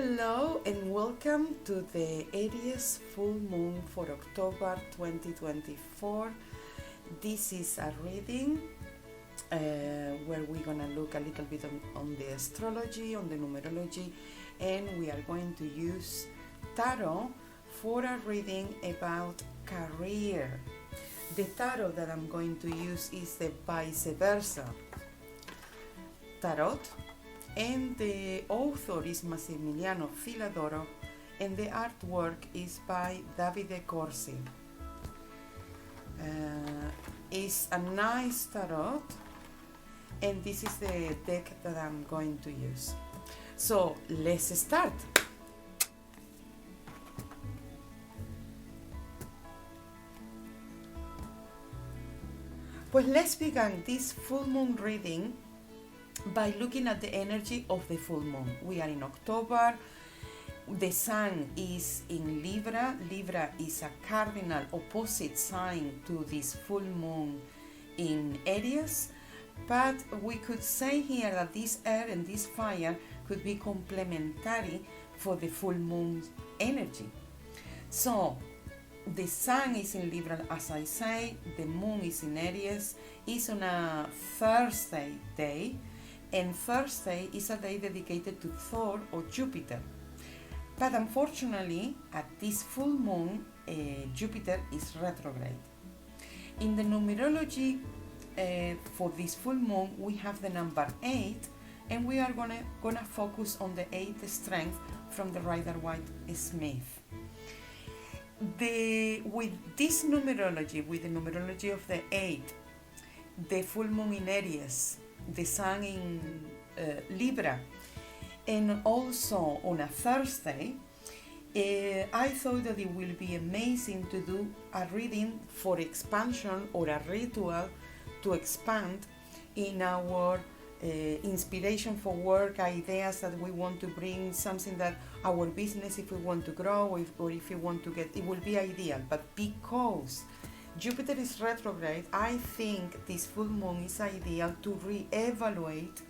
Hello and welcome to the Aries full moon for October 2024. This is a reading where we're gonna look a little bit on the astrology, on the numerology, and we are going to use tarot for a reading about career. The tarot that I'm going to use is the vice versa tarot, and the author is Massimiliano Filadoro, and the artwork is by Davide Corsi. It's a nice tarot, and this is the deck that I'm going to use. So let's start. Pues let's begin this full moon reading by looking at the energy of the full moon. We are in October. The sun is in Libra. Libra is a cardinal opposite sign to this full moon in Aries. But we could say here that this air and this fire could be complementary for the full moon energy. So the sun is in Libra, as I say. The moon is in Aries. It's on a Thursday day. And Thursday is a day dedicated to Thor or Jupiter. But unfortunately, at this full moon, Jupiter is retrograde. In the numerology for this full moon, we have the number 8, and we are gonna focus on the 8th strength from the Rider-Waite-Smith. With this numerology, with the numerology of the 8, the full moon in Aries, the sun in Libra, and also on a Thursday, I thought that it will be amazing to do a reading for expansion or a ritual to expand in our inspiration for work, ideas that we want to bring, something that our business, if we want to grow, or if we want to get, it will be ideal. But because Jupiter is retrograde, I think this full moon is ideal to re-evaluate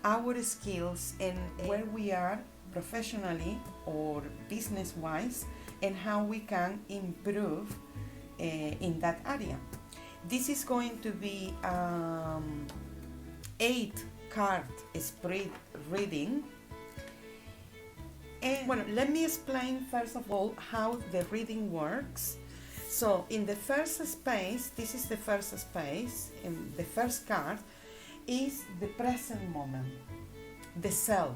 our skills and where we are professionally or business-wise, and how we can improve in that area. This is going to be 8-card spread reading. And well, let me explain first of all how the reading works. So in the first space, this is the first space, in the first card, is the present moment, the self,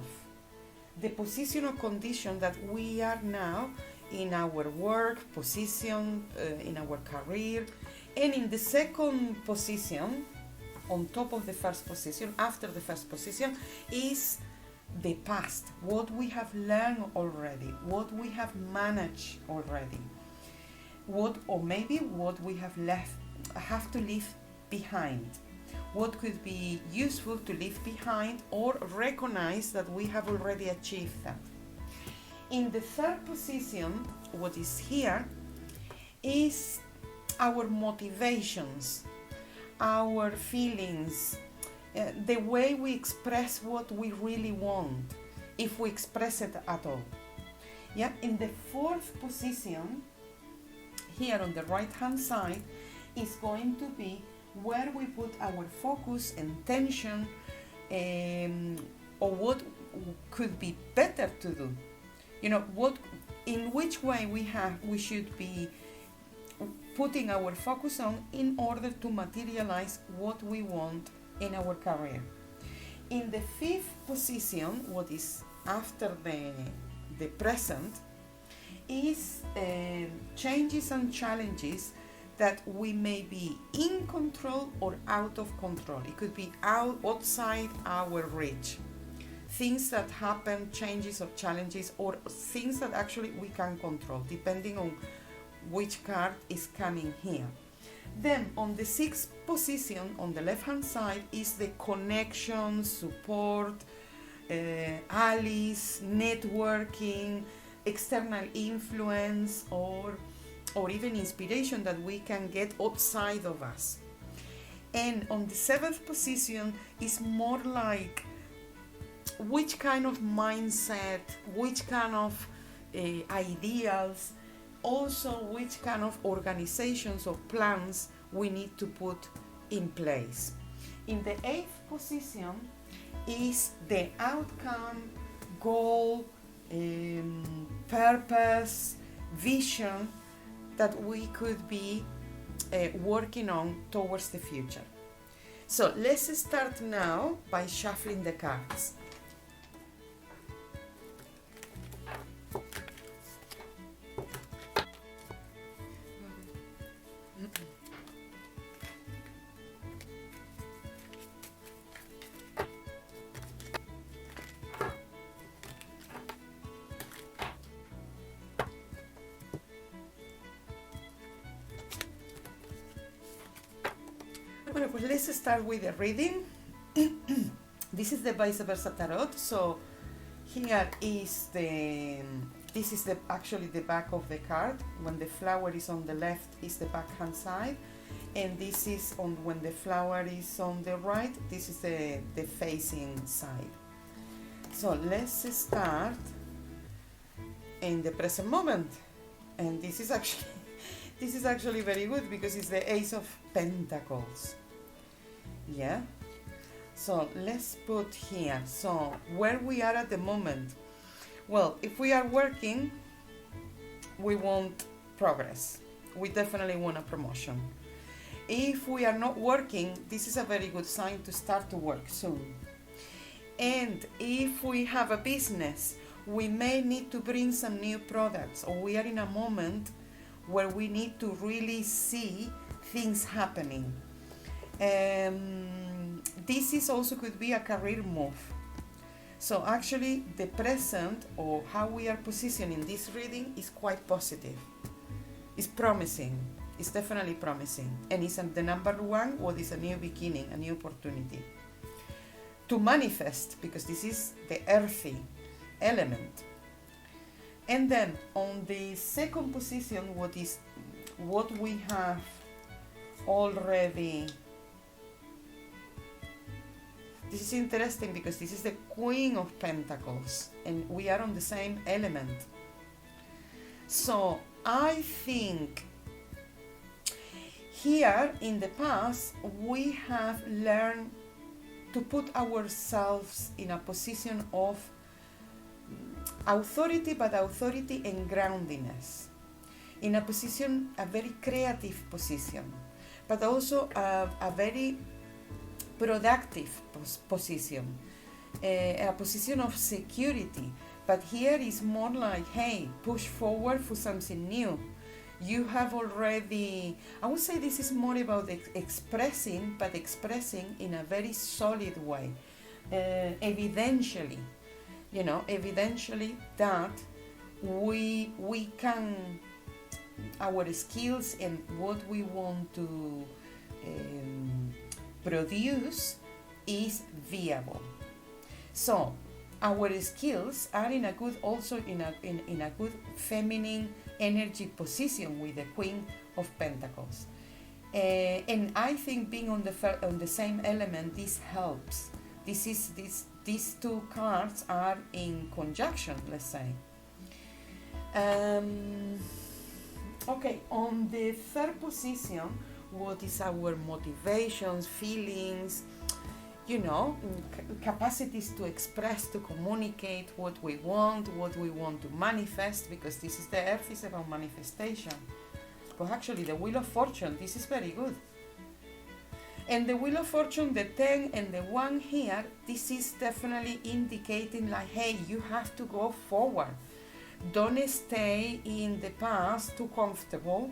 the position or condition that we are now in our work position, in our career. And in the second position, on top of the first position, after the first position, is the past, what we have learned already, what we have managed already. What we have to leave behind, what could be useful to leave behind, or recognize that we have already achieved that. In the third position, what is here is our motivations, our feelings, the way we express what we really want, if we express it at all. Yeah. In the fourth position, here on the right hand side, is going to be where we put our focus and tension, or what could be better to do. In which way we should be putting our focus on in order to materialize what we want in our career. In the fifth position, what is after the present, is changes and challenges that we may be in control or out of control. It could be outside our reach. Things that happen, changes or challenges, or things that actually we can control, depending on which card is coming here. Then on the sixth position, on the left-hand side, is the connection, support, allies, networking, external influence, or even inspiration that we can get outside of us. And on the seventh position is more like which kind of mindset, which kind of ideals, also which kind of organizations or plans we need to put in place. In the 8th position is the outcome, goal, purpose, vision that we could be working on towards the future. So let's start now by shuffling the cards. Bueno, pues let's start with the reading. This is the vice versa tarot. So here is actually the back of the card. When the flower is on the left is the backhand side, and this is on when the flower is on the right. This is the facing side. So let's start in the present moment, and this is actually very good because it's the Ace of Pentacles. Yeah. So let's put here. So where we are at the moment. Well, if we are working, we want progress. We definitely want a promotion. If we are not working, this is a very good sign to start to work soon. And if we have a business, we may need to bring some new products, or we are in a moment where we need to really see things happening. This is also could be a career move. So actually the present, or how we are positioned in this reading, is quite positive. It's promising. It's definitely promising. And it's the number one, what is a new beginning, a new opportunity. To manifest, because this is the earthy element. And then on the second position, what we have already. This is interesting because this is the Queen of Pentacles and we are on the same element. So I think here in the past we have learned to put ourselves in a position of authority, but authority and groundiness. In a position, a very creative position, but also a very productive position, a position of security. But here is more like, hey, push forward for something new. You have already, I would say this is more about expressing, but expressing in a very solid way, evidentially, that we can, our skills and what we want to produce is viable. So our skills are in a good, also in a good feminine energy position with the Queen of Pentacles, and I think being on the same element, this helps. These two cards are in conjunction, let's say. Okay, on the third position, what is our motivations, feelings, capacities to express, to communicate what we want to manifest, because this is the earth is about manifestation. But actually the Wheel of Fortune, this is very good. And the Wheel of Fortune, the 10 and the 1 here, this is definitely indicating like, hey, you have to go forward. Don't stay in the past too comfortable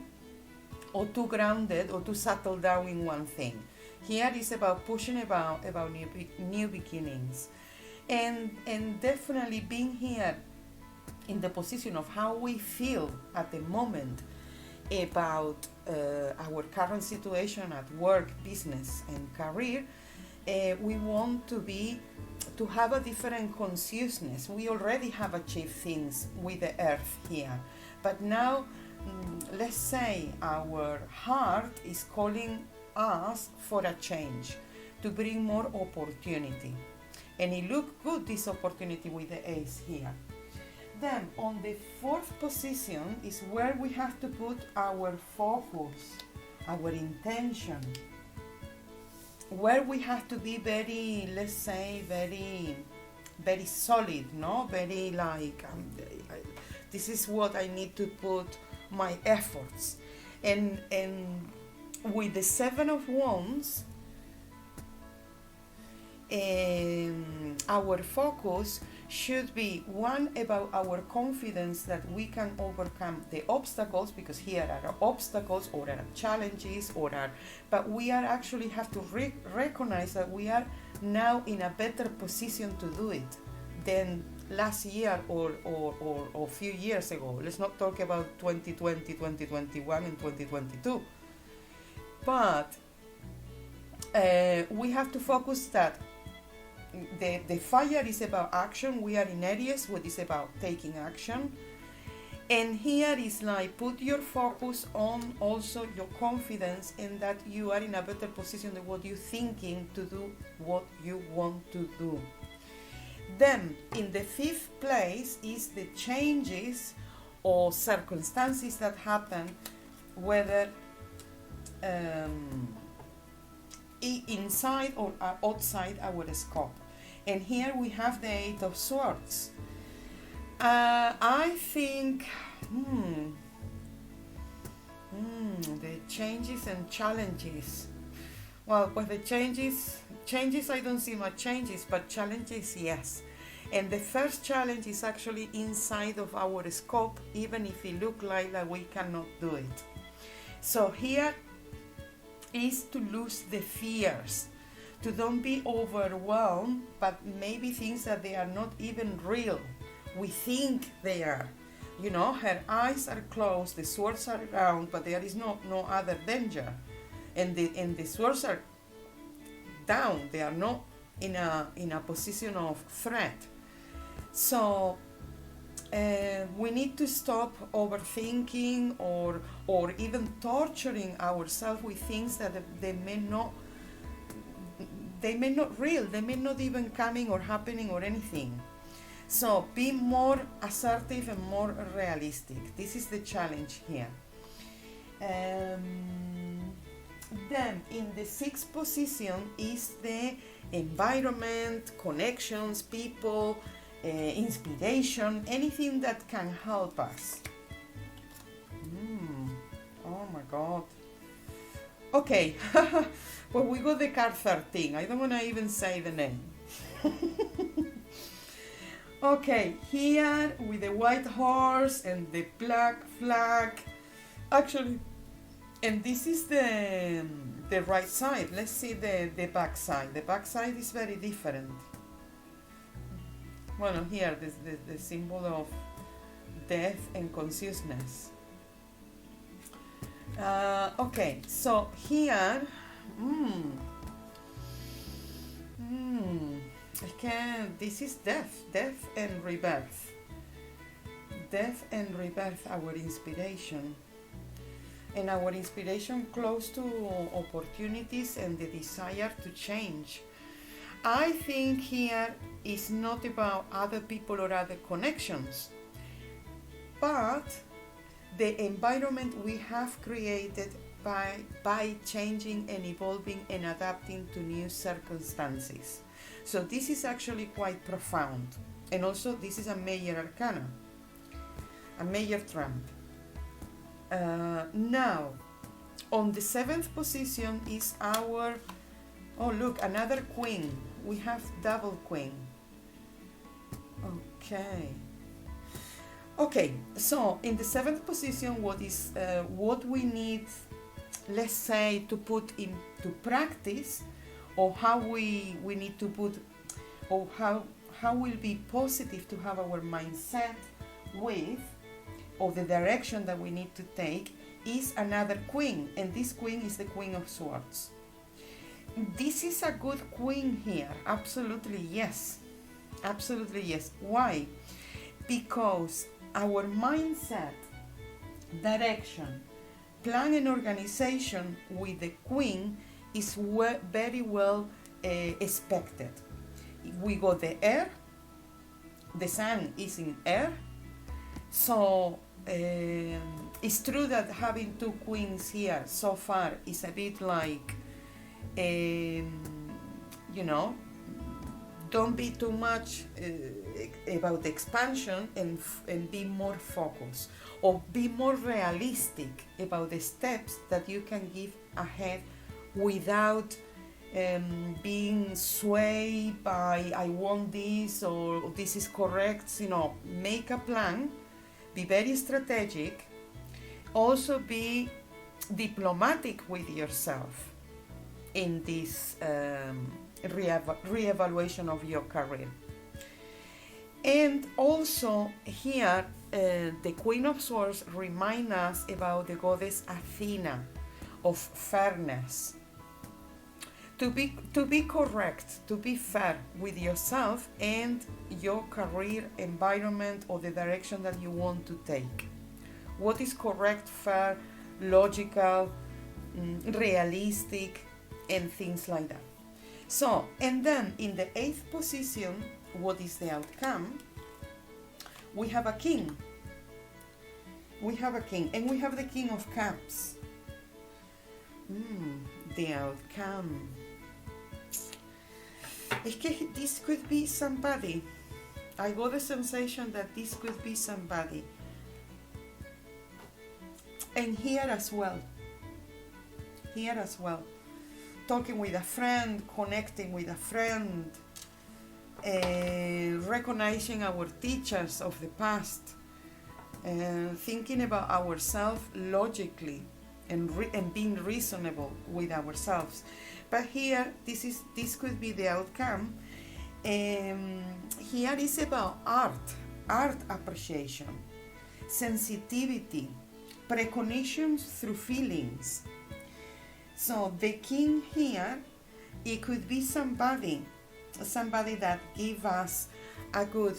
or too grounded or too settled down in one thing. Here is about pushing about new beginnings, and definitely being here in the position of how we feel at the moment about our current situation at work, business, and career. We want to have a different consciousness. We already have achieved things with the earth here, but now let's say our heart is calling us for a change, to bring more opportunity. And it looked good, this opportunity with the ace here. Then on the fourth position is where we have to put our focus, our intention, where we have to be very, let's say, very solid, no? Very like, this is what I need to put my efforts. And with the Seven of Wands, our focus should be one about our confidence that we can overcome the obstacles, because here are obstacles or are challenges but we are actually have to recognize that we are now in a better position to do it than last year or a few years ago. Let's not talk about 2020, 2021 and 2022, but we have to focus that the fire is about action. We are in Aries, what is about taking action. And here is like, put your focus on also your confidence and that you are in a better position than what you're thinking to do what you want to do. Then in the fifth place is the changes or circumstances that happen, whether inside or outside our scope. And here we have the Eight of Swords. I think the changes and challenges. Well, with the changes I don't see much changes, but challenges, yes. And the first challenge is actually inside of our scope, even if it looks like that we cannot do it. So here is to lose the fears, to don't be overwhelmed, but maybe things that they are not even real. We think they are. You know, her eyes are closed, the swords are around, but there is no other danger. And the swords are down, they are not in a position of threat. So we need to stop overthinking or even torturing ourselves with things that they may not real, they may not even coming or happening or anything. So be more assertive and more realistic. This is the challenge here. Then in the sixth position is the environment, connections, people, inspiration, anything that can help us. Oh my God. Okay, well, we got the card 13. I don't want to even say the name. Okay, here with the white horse and the black flag. Actually, and this is the right side. Let's see the back side. The back side is very different. Well, here the symbol of death and consciousness. Okay, so here, this is death and rebirth. Death and rebirth, our inspiration. And our inspiration close to opportunities and the desire to change. I think here is not about other people or other connections, but the environment we have created by changing and evolving and adapting to new circumstances. So this is actually quite profound. And also this is a major arcana, a major trump. Now, on the seventh position is our, oh look, another queen. We have double queen. Okay, so in the seventh position, what we need, let's say, to put into practice, or how we need to put, or how will be positive to have our mindset with, or the direction that we need to take, is another queen, and this queen is the Queen of Swords. This is a good queen here, absolutely yes. Absolutely yes. Why? Because our mindset, direction, plan and organization with the queen is very well expected. we got the air, the sun is in air, so it's true that having two queens here so far is a bit like, don't be too much about the expansion and be more focused, or be more realistic about the steps that you can give ahead without being swayed by I want this or this is correct. Make a plan, be very strategic, also be diplomatic with yourself in this re-evaluation of your career. And also here the Queen of Swords reminds us about the goddess Athena of fairness. To be correct, to be fair with yourself and your career environment or the direction that you want to take. What is correct, fair, logical, realistic, and things like that. So, and then in the 8th position, what is the outcome? We have a king. We have a king, and we have the King of Cups. The outcome. This could be somebody. I got the sensation that this could be somebody. And here as well. Talking with a friend, connecting with a friend, recognizing our teachers of the past, thinking about ourselves logically, and being reasonable with ourselves. But here, this could be the outcome. Here is about art appreciation, sensitivity, precognitions through feelings. So the king here, it could be somebody that give us a good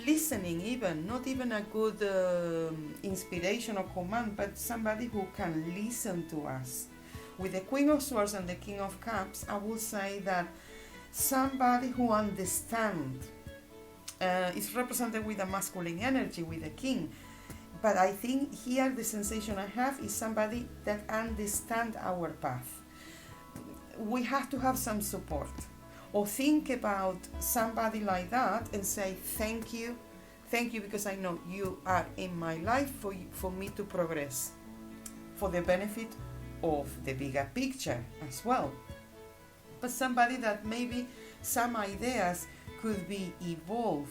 listening, even not even a good inspiration or command, but somebody who can listen to us. With the Queen of Swords and the King of Cups, I will say that somebody who understands is represented with a masculine energy with the king. But I think here the sensation I have is somebody that understands our path. We have to have some support. Or think about somebody like that and say, thank you because I know you are in my life for me to progress, for the benefit of the bigger picture as well. But somebody that maybe some ideas could be evolved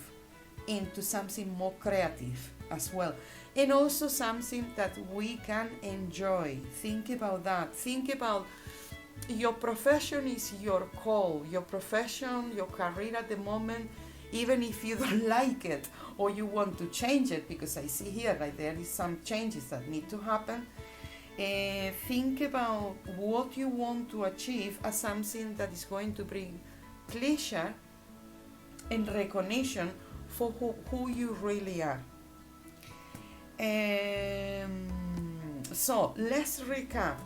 into something more creative as well. And also something that we can enjoy. Think about that. Think about your profession is your call. Your profession, your career at the moment, even if you don't like it or you want to change it, because I see here like there is some changes that need to happen. Think about what you want to achieve as something that is going to bring pleasure and recognition for who you really are. So let's recap.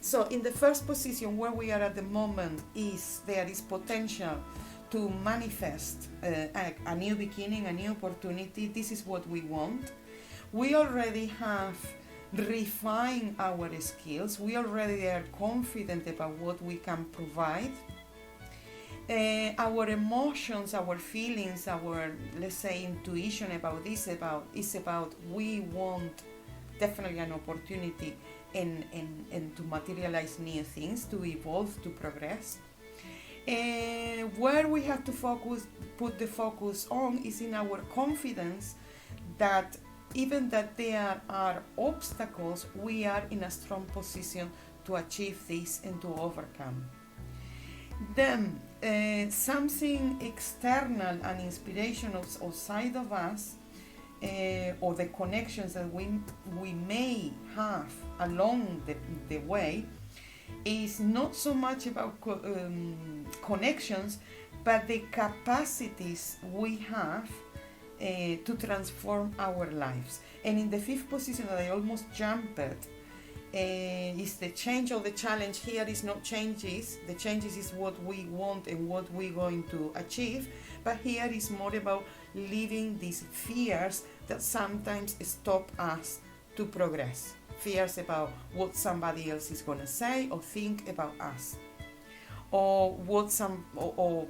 So in the first position where we are at the moment there is potential to manifest a new beginning, a new opportunity. This is what we want. We already have refined our skills. We already are confident about what we can provide. Our emotions, our feelings, our, let's say, intuition about this is about we want definitely an opportunity and to materialize new things, to evolve, to progress. Where we have to put the focus on is in our confidence that even that there are obstacles, we are in a strong position to achieve this and to overcome. Then something external and inspirational outside of us, or the connections that we may have along the way, is not so much about connections, but the capacities we have to transform our lives. And in the fifth position that I almost jumped, Is the change or the challenge. Here is not changes. The changes is what we want and what we're going to achieve. But here is more about leaving these fears that sometimes stop us to progress. Fears about what somebody else is going to say or think about us, or what or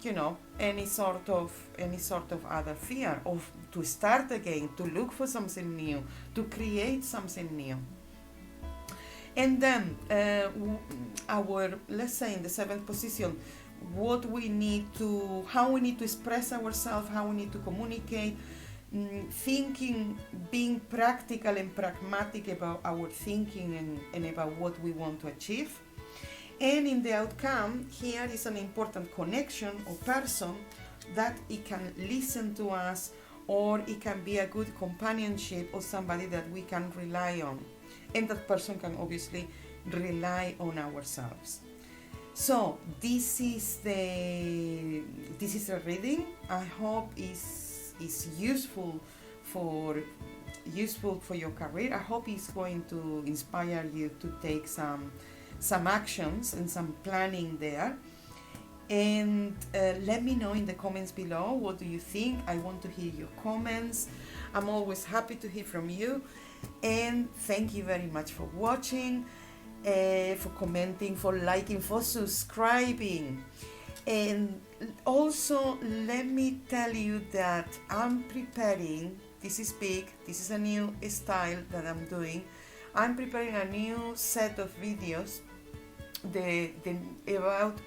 you know, any sort of other fear of to start again, to look for something new, to create something new. And then let's say in the 7th position, how we need to express ourselves, how we need to communicate, thinking, being practical and pragmatic about our thinking and about what we want to achieve. And in the outcome, here is an important connection or person that it can listen to us, or it can be a good companionship or somebody that we can rely on. And that person can obviously rely on ourselves. So this is a reading. I hope is useful for your career. I hope it's going to inspire you to take some actions and some planning there. And let me know in the comments below, what do you think? I want to hear your comments. I'm always happy to hear from you. And thank you very much for watching, for commenting, for liking, for subscribing. And also let me tell you that I'm preparing, this is big, this is a new style that I'm doing. I'm preparing a new set of videos about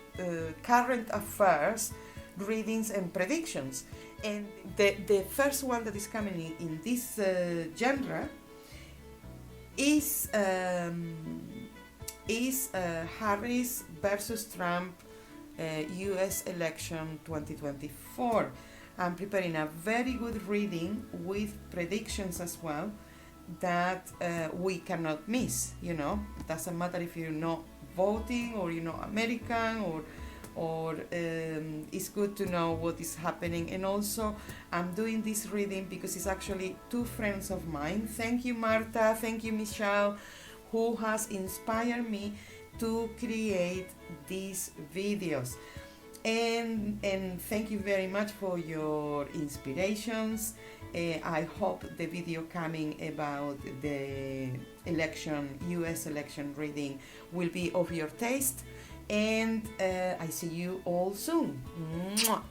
current affairs, readings and predictions. And the first one that is coming in this genre is Harris versus Trump US election 2024. I'm preparing a very good reading with predictions as well that we cannot miss. You know, it doesn't matter if you're not voting or you're not American, or it's good to know what is happening. And also I'm doing this reading because it's actually 2 friends of mine. Thank you, Marta, thank you, Michelle, who has inspired me to create these videos. And thank you very much for your inspirations. I hope the video coming about the election, US election reading, will be of your taste. And I see you all soon. Mwah.